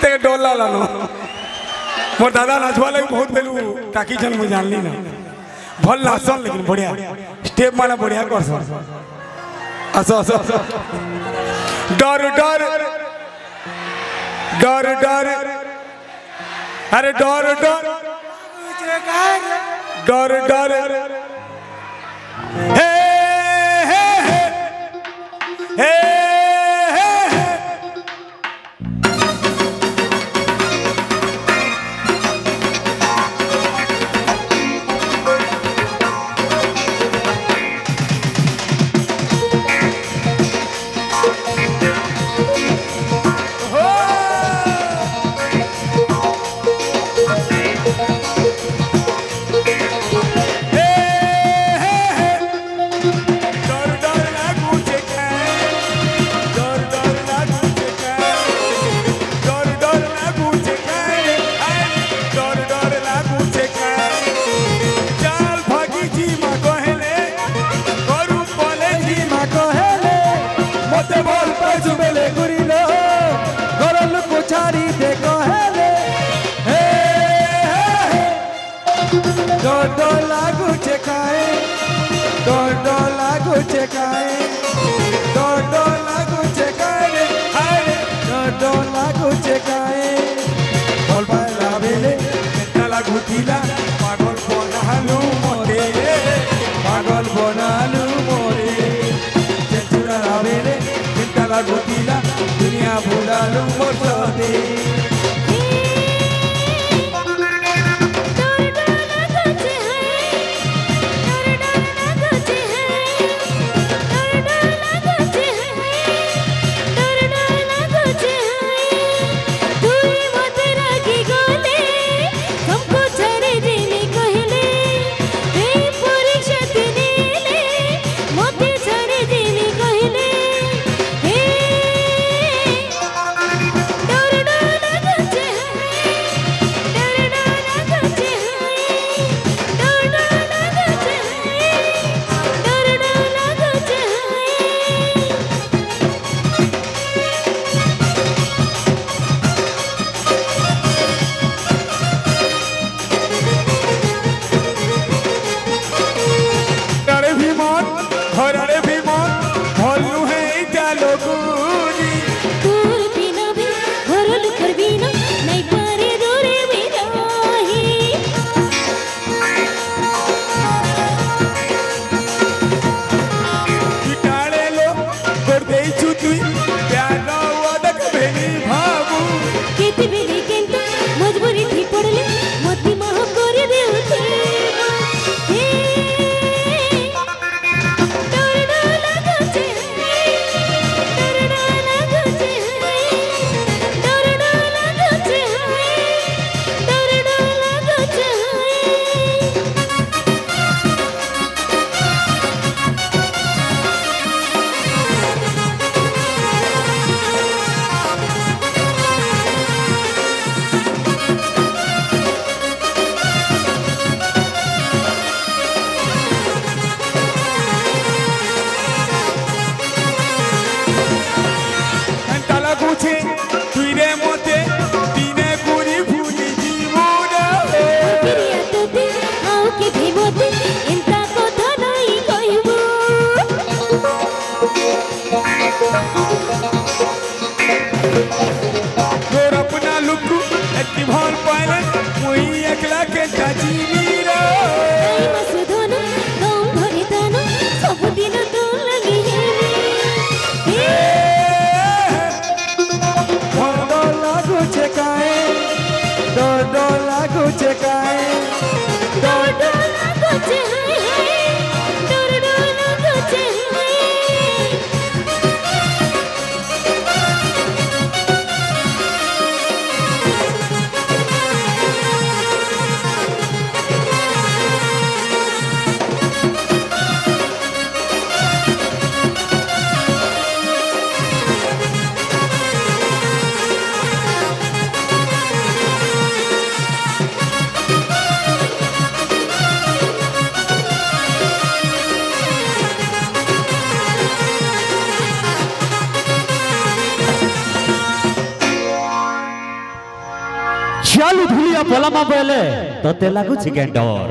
तक डोला लानो मोर दादा नाचवा लगे बहुत बेलू ताकि जन मुझे जानली ना भल नाचन लेकिन बढ़िया स्टेप माने बढ़िया कर असो असो डर डर डर डर अरे डर डर डर डर हे हे हे पागल बनालू मोरे पागल बनालू मोरे चुरा बेले चिंता गुतिला दुनिया भुलालू मोरे चालू धुलिया पलामा बेले तोते लागू छे के डर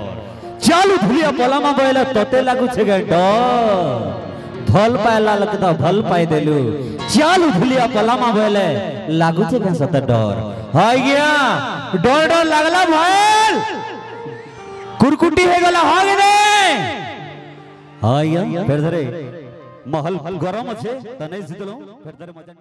चालू धुलिया पलामा बेले तोते लागू छे के डर भल पायला लगता भल पाई देलु चालू धुलिया पलामा बेले लागू छे के सत डर हाय गया डर डर लागला भल कुरकुटी हे गला हाय रे हाय फिर धरे महल गरम छे तने जितलो फिर धरे मजा